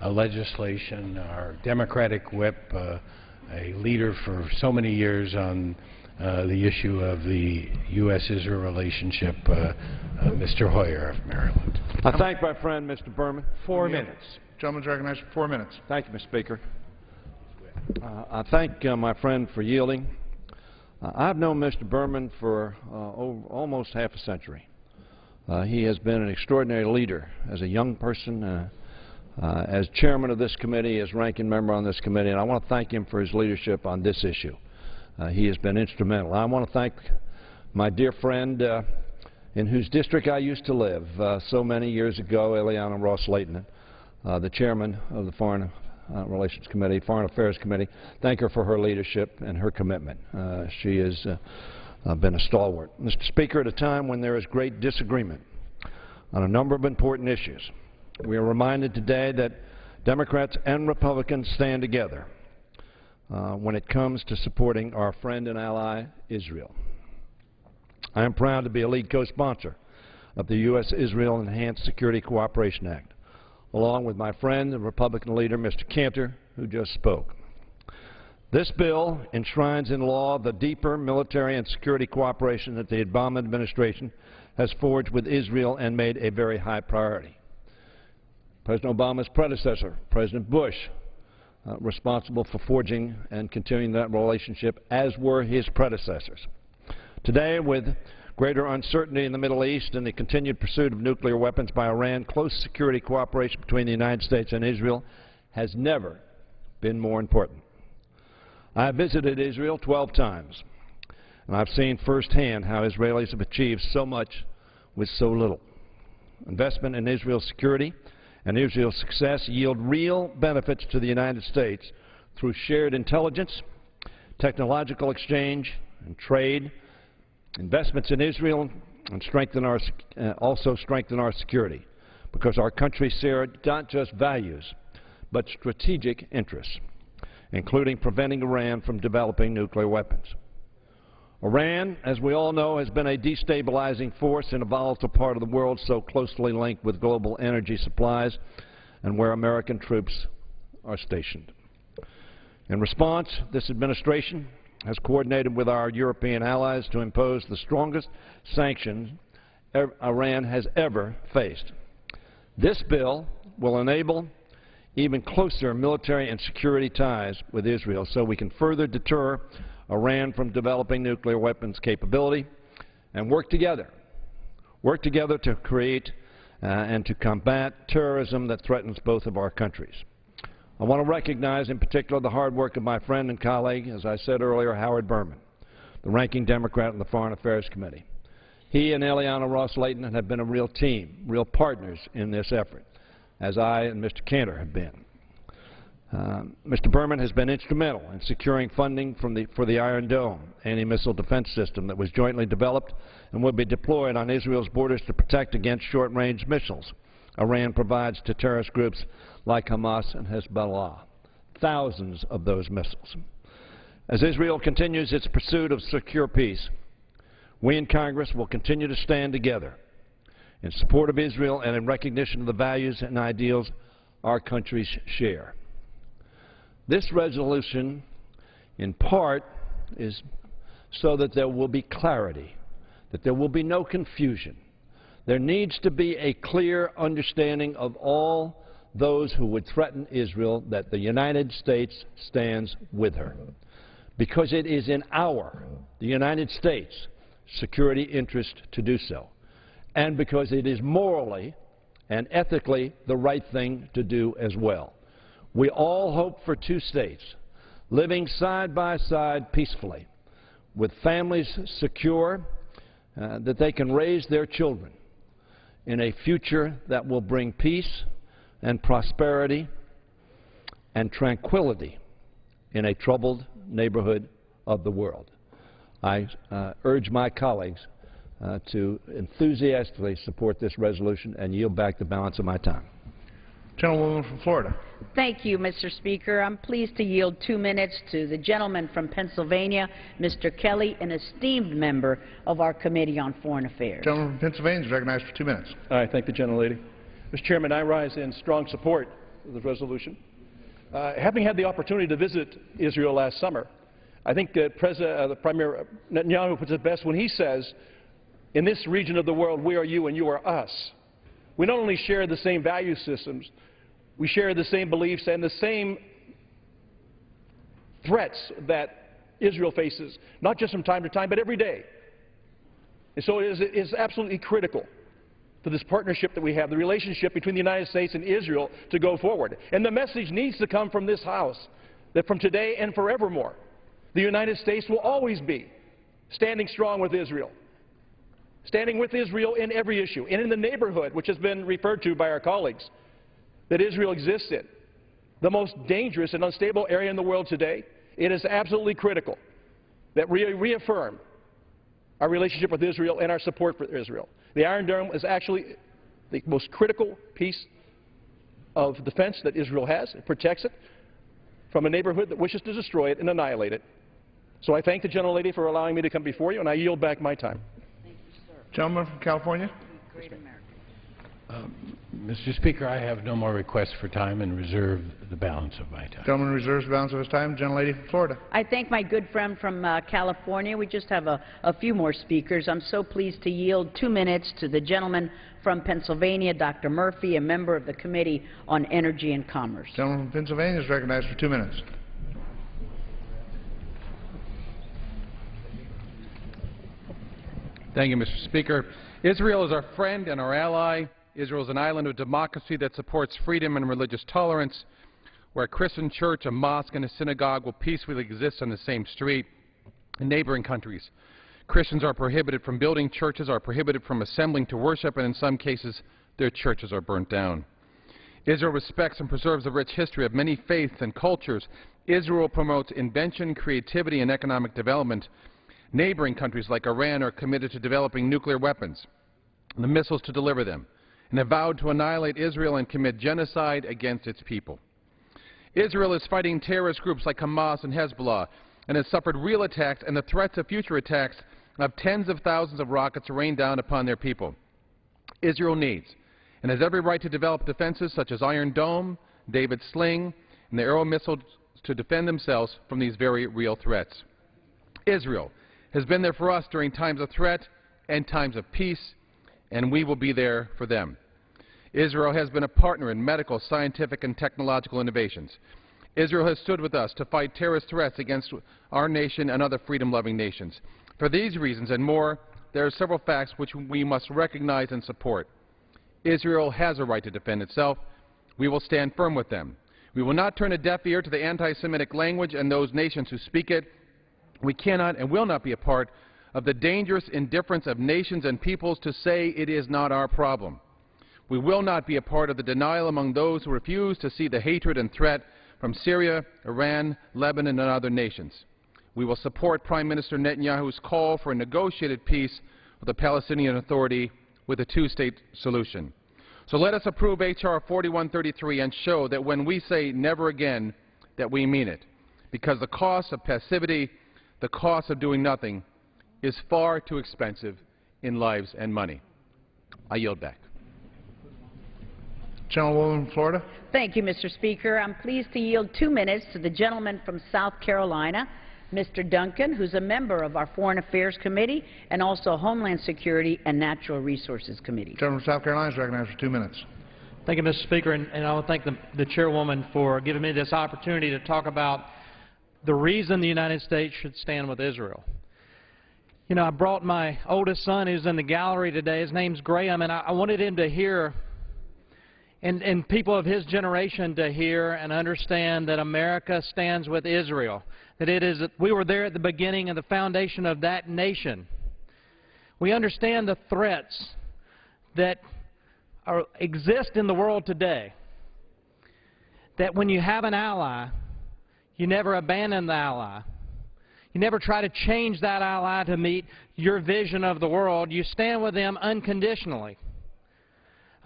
legislation, our Democratic whip, a leader for so many years on the issue of the U.S.-Israel relationship, Mr. Hoyer of Maryland. I thank my friend, Mr. Berman. 4 minutes. Gentleman's recognized for 4 minutes. Thank you, Mr. Speaker. I thank my friend for yielding. I've known Mr. Berman for almost half a century. He has been an extraordinary leader as a young person, as chairman of this committee, as ranking member on this committee, and I want to thank him for his leadership on this issue. He has been instrumental. I want to thank my dear friend in whose district I used to live so many years ago, Eliana Ross-Leighton, the chairman of the Foreign Relations Committee, Foreign Affairs Committee. Thank her for her leadership and her commitment. She has been a stalwart. Mr. Speaker, at a time when there is great disagreement on a number of important issues, we are reminded today that Democrats and Republicans stand together when it comes to supporting our friend and ally, Israel. I am proud to be a lead co-sponsor of the U.S.-Israel Enhanced Security Cooperation Act, along with my friend, the Republican leader, Mr. Cantor, who just spoke. This bill enshrines in law the deeper military and security cooperation that the Obama administration has forged with Israel and made a very high priority. President Obama's predecessor, President Bush, responsible for forging and continuing that relationship, as were his predecessors. Today, with greater uncertainty in the Middle East and the continued pursuit of nuclear weapons by Iran, close security cooperation between the United States and Israel has never been more important. I have visited Israel 12 times, and I've seen firsthand how Israelis have achieved so much with so little. Investment in Israel's security and Israel's success yield real benefits to the United States through shared intelligence, technological exchange, and trade, Investments in Israel and also strengthen our security, because our countries share not just values, but strategic interests, including preventing Iran from developing nuclear weapons. Iran, as we all know, has been a destabilizing force in a volatile part of the world so closely linked with global energy supplies and where American troops are stationed. In response, this administration has coordinated with our European allies to impose the strongest sanctions Iran has ever faced. This bill will enable even closer military and security ties with Israel so we can further deter Iran from developing nuclear weapons capability and work together to create and to combat terrorism that threatens both of our countries. I want to recognize in particular the hard work of my friend and colleague, as I said earlier, Howard Berman, the ranking Democrat in the Foreign Affairs Committee. He and Eliana Ross-Layton have been a real team, real partners in this effort, as I and Mr. Cantor have been. Mr. Berman has been instrumental in securing funding for the Iron Dome anti-missile defense system that was jointly developed and will be deployed on Israel's borders to protect against short-range missiles Iran provides to terrorist groups like Hamas and Hezbollah. Thousands of those missiles. As Israel continues its pursuit of secure peace, we in Congress will continue to stand together in support of Israel and in recognition of the values and ideals our countries share. This resolution, in part, is so that there will be clarity, that there will be no confusion. There needs to be a clear understanding of all those who would threaten Israel that the United States stands with her, because it is in the United States, security interest to do so, and because it is morally and ethically the right thing to do as well. We all hope for two states living side by side peacefully, with families secure, that they can raise their children in a future that will bring peace and prosperity and tranquility in a troubled neighborhood of the world. I urge my colleagues to enthusiastically support this resolution and yield back the balance of my time. Gentlewoman from Florida. Thank you, Mr. Speaker. I'm pleased to yield 2 minutes to the gentleman from Pennsylvania, Mr. Kelly, an esteemed member of our Committee on Foreign Affairs. Gentleman from Pennsylvania is recognized for 2 minutes. I thank the gentlelady. Mr. Chairman, I rise in strong support of the resolution. Having had the opportunity to visit Israel last summer, I think the Premier Netanyahu puts it best when he says, in this region of the world, we are you and you are us. We not only share the same value systems, we share the same beliefs and the same threats that Israel faces, not just from time to time, but every day. And so it is absolutely critical for this partnership that we have, the relationship between the United States and Israel, to go forward. And the message needs to come from this House that from today and forevermore, the United States will always be standing strong with Israel, standing with Israel in every issue, and in the neighborhood, which has been referred to by our colleagues, that Israel exists in, the most dangerous and unstable area in the world today. It is absolutely critical that we reaffirm our relationship with Israel and our support for Israel. The Iron Dome is actually the most critical piece of defense that Israel has. It protects it from a neighborhood that wishes to destroy it and annihilate it. So I thank the gentlelady for allowing me to come before you, and I yield back my time. Thank you, sir. Gentleman from California. Great America. Mr. Speaker, I have no more requests for time and reserve the balance of my time. Gentleman reserves the balance of his time. Gentlelady from Florida. I thank my good friend from California. We just have a few more speakers. I'm so pleased to yield 2 minutes to the gentleman from Pennsylvania, Dr. Murphy, a member of the Committee on Energy and Commerce. Gentleman from Pennsylvania is recognized for 2 minutes. Thank you, Mr. Speaker. Israel is our friend and our ally. Israel is an island of democracy that supports freedom and religious tolerance, where a Christian church, a mosque, and a synagogue will peacefully exist on the same street. In neighboring countries, Christians are prohibited from building churches, are prohibited from assembling to worship, and in some cases, their churches are burnt down. Israel respects and preserves the rich history of many faiths and cultures. Israel promotes invention, creativity, and economic development. Neighboring countries like Iran are committed to developing nuclear weapons and the missiles to deliver them, and have vowed to annihilate Israel and commit genocide against its people. Israel is fighting terrorist groups like Hamas and Hezbollah and has suffered real attacks and the threats of future attacks of tens of thousands of rockets rained down upon their people. Israel needs and has every right to develop defenses such as Iron Dome, David Sling, and the Arrow missiles to defend themselves from these very real threats. Israel has been there for us during times of threat and times of peace, and we will be there for them. Israel has been a partner in medical, scientific, and technological innovations. Israel has stood with us to fight terrorist threats against our nation and other freedom-loving nations. For these reasons and more, there are several facts which we must recognize and support. Israel has a right to defend itself. We will stand firm with them. We will not turn a deaf ear to the anti-Semitic language and those nations who speak it. We cannot and will not be a part of the dangerous indifference of nations and peoples to say it is not our problem. We will not be a part of the denial among those who refuse to see the hatred and threat from Syria, Iran, Lebanon, and other nations. We will support Prime Minister Netanyahu's call for a negotiated peace with the Palestinian Authority with a two-state solution. So let us approve H.R. 4133 and show that when we say never again, that we mean it. Because the cost of passivity, the cost of doing nothing, is far too expensive in lives and money. I yield back. Gentlewoman from Florida. Thank you, Mr. Speaker. I'm pleased to yield 2 minutes to the gentleman from South Carolina, Mr. Duncan, who's a member of our Foreign Affairs Committee and also Homeland Security and Natural Resources Committee. Gentleman from South Carolina is recognized for 2 minutes. Thank you, Mr. Speaker, and I want to thank the chairwoman for giving me this opportunity to talk about the reason the United States should stand with Israel. You know, I brought my oldest son, who's in the gallery today. His name's Graham, and I wanted him to hear, and people of his generation to hear and understand that America stands with Israel, that we were there at the beginning and the foundation of that nation. We understand the threats that exist in the world today, that when you have an ally, you never abandon the ally. You never try to change that ally to meet your vision of the world. You stand with them unconditionally.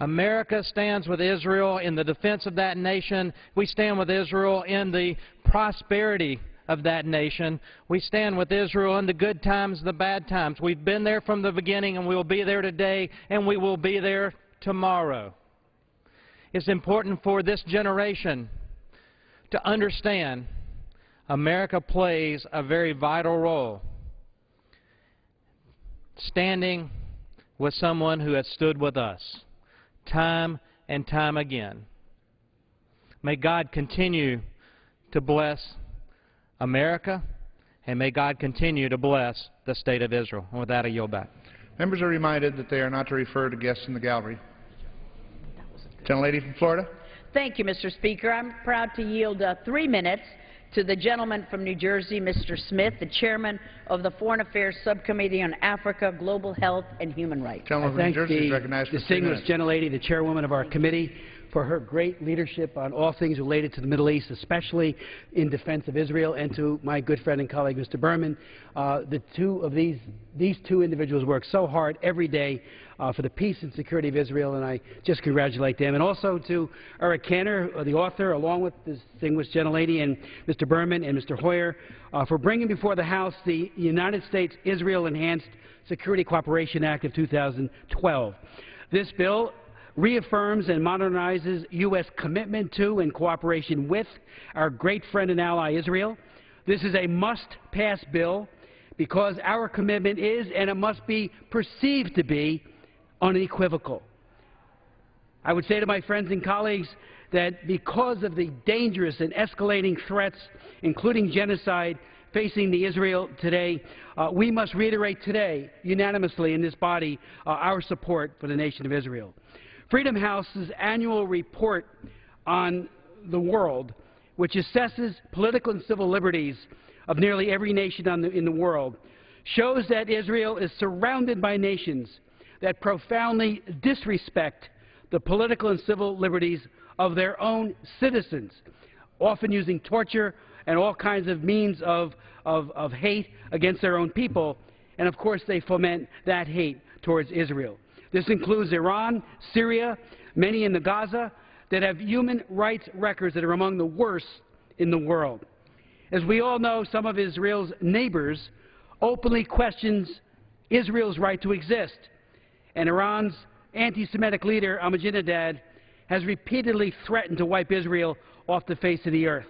America stands with Israel in the defense of that nation. We stand with Israel in the prosperity of that nation. We stand with Israel in the good times and the bad times. We've been there from the beginning, and we will be there today, and we will be there tomorrow. It's important for this generation to understand America plays a very vital role standing with someone who has stood with us time and time again. May God continue to bless America, and may God continue to bless the State of Israel. And with that, I yield back. Members are reminded that they are not to refer to guests in the gallery. Gentlelady from Florida. Thank you, Mr. Speaker. I'm proud to yield 3 minutes to the gentleman from New Jersey, Mr. Smith, the chairman of the Foreign Affairs Subcommittee on Africa, Global Health, and Human Rights. Gentleman from New Jersey is recognized for 3 minutes. Distinguished gentlelady, the chairwoman of our committee, for her great leadership on all things related to the Middle East, especially in defense of Israel, and to my good friend and colleague, Mr. Berman. These two individuals work so hard every day for the peace and security of Israel, and I just congratulate them. And also to Eric Cantor, the author, along with this distinguished gentlelady, and Mr. Berman and Mr. Hoyer, for bringing before the House the United States-Israel Enhanced Security Cooperation Act of 2012. This bill reaffirms and modernizes U.S. commitment to and cooperation with our great friend and ally Israel. This is a must-pass bill because our commitment is, and it must be perceived to be, unequivocal. I would say to my friends and colleagues that because of the dangerous and escalating threats, including genocide, facing the Israel today, we must reiterate today, unanimously in this body, our support for the nation of Israel. Freedom House's annual report on the world, which assesses political and civil liberties of nearly every nation in the world, shows that Israel is surrounded by nations that profoundly disrespect the political and civil liberties of their own citizens, often using torture and all kinds of means of hate against their own people, and of course they foment that hate towards Israel. This includes Iran, Syria, many in the Gaza that have human rights records that are among the worst in the world. As we all know, some of Israel's neighbors openly questions Israel's right to exist, and Iran's anti-Semitic leader Ahmadinejad has repeatedly threatened to wipe Israel off the face of the earth.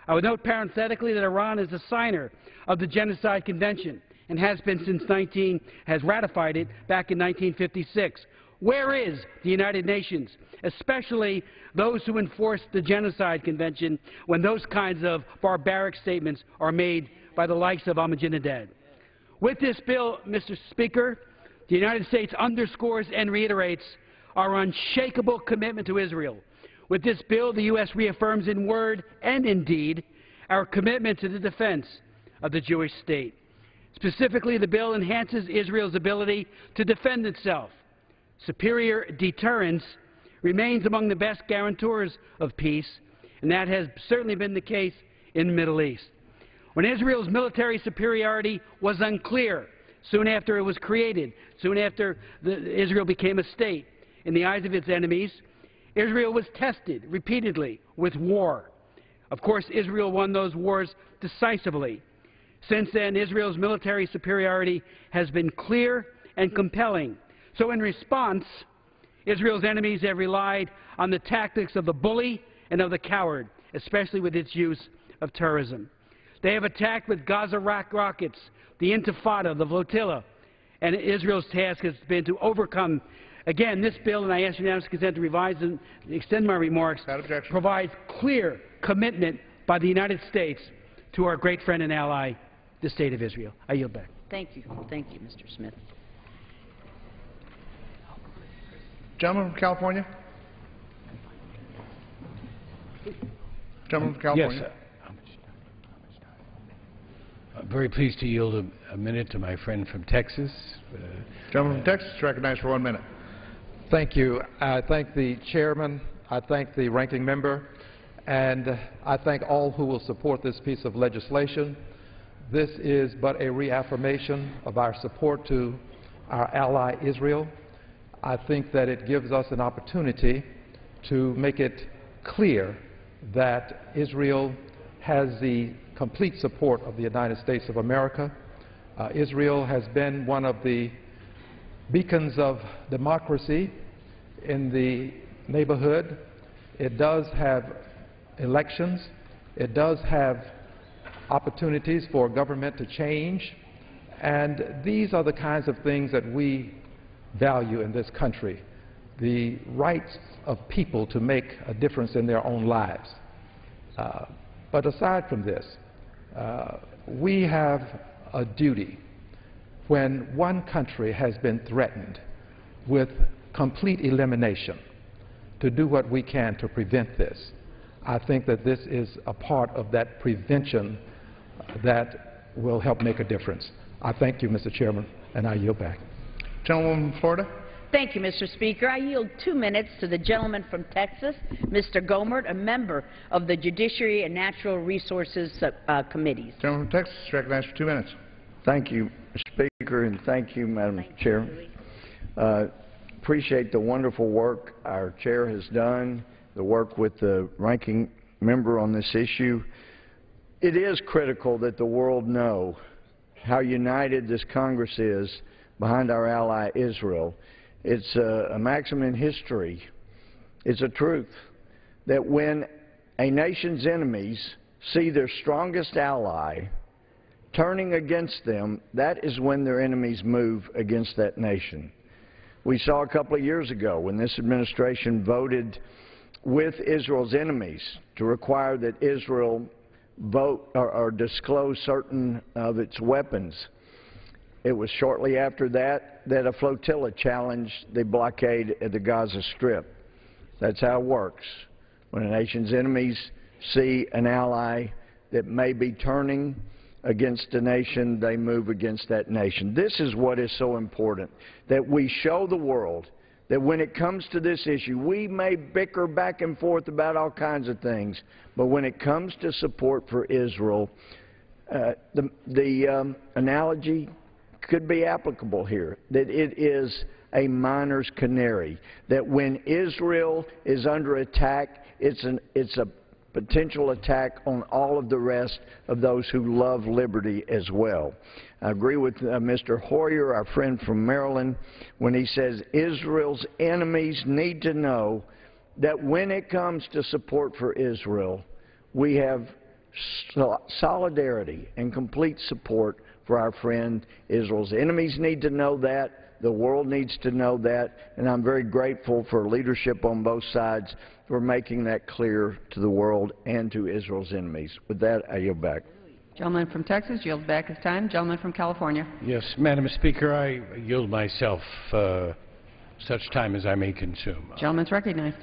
I would note parenthetically that Iran is a signer of the Genocide Convention and has been has ratified it back in 1956. Where is the United Nations, especially those who enforce the Genocide Convention, when those kinds of barbaric statements are made by the likes of Ahmadinejad? With this bill, Mr. Speaker, the United States underscores and reiterates our unshakable commitment to Israel. With this bill, the U.S. reaffirms in word and in deed our commitment to the defense of the Jewish state. Specifically, the bill enhances Israel's ability to defend itself. Superior deterrence remains among the best guarantors of peace, and that has certainly been the case in the Middle East. When Israel's military superiority was unclear, soon after it was created, soon after Israel became a state, in the eyes of its enemies, Israel was tested repeatedly with war. Of course, Israel won those wars decisively. Since then, Israel's military superiority has been clear and compelling. So in response, Israel's enemies have relied on the tactics of the bully and of the coward, especially with its use of terrorism. They have attacked with Gaza rockets, the Intifada, the flotilla, and Israel's task has been to overcome. Again, this bill, and I ask unanimous consent to revise and extend my remarks, provides clear commitment by the United States to our great friend and ally, the State of Israel. I yield back. Thank you. Thank you, Mr. Smith. Gentleman from California. Gentleman from California. Yes, I'm very pleased to yield a minute to my friend from Texas. Gentleman from Texas, recognized for 1 minute. Thank you. I thank the chairman, I thank the ranking member, and I thank all who will support this piece of legislation. This is but a reaffirmation of our support to our ally Israel. I think that it gives us an opportunity to make it clear that Israel has the complete support of the United States of America. Israel has been one of the beacons of democracy in the neighborhood. It does have elections. It does have opportunities for government to change. And these are the kinds of things that we value in this country, the rights of people to make a difference in their own lives. But aside from this, we have a duty when one country has been threatened with complete elimination to do what we can to prevent this. I think that this is a part of that prevention that will help make a difference. I thank you, Mr. Chairman, and I yield back. Gentleman from Florida. Thank you, Mr. Speaker. I yield 2 minutes to the gentleman from Texas, Mr. Gomert, a member of the Judiciary and Natural Resources Committees. Gentleman from Texas, recognized for 2 minutes. Thank you, Mr. Speaker, and thank you, Madam Chair. Appreciate the wonderful work our chair has done, the work with the ranking member on this issue. It is critical that the world know how united this Congress is behind our ally Israel. It's a maxim in history. It's a truth that when a nation's enemies see their strongest ally turning against them, that is when their enemies move against that nation. We saw a couple of years ago when this administration voted with Israel's enemies to require that Israel vote or disclose certain of its weapons. It was shortly after that that a flotilla challenged the blockade at the Gaza Strip. That's how it works. When a nation's enemies see an ally that may be turning against a nation, they move against that nation. This is what is so important, that we show the world that when it comes to this issue, we may bicker back and forth about all kinds of things, but when it comes to support for Israel, the analogy could be applicable here, that it is a miner's canary, that when Israel is under attack, it's a potential attack on all of the rest of those who love liberty as well. I agree with Mr. Hoyer, our friend from Maryland, when he says Israel's enemies need to know that when it comes to support for Israel, we have solidarity and complete support for our friend Israel's enemies need to know that. The world needs to know that, and I'm very grateful for leadership on both sides for making that clear to the world and to Israel's enemies. With that, I yield back. Gentleman from Texas yields back his time. Gentleman from California. Yes, Madam Speaker, I yield myself such time as I may consume. Gentleman's recognized.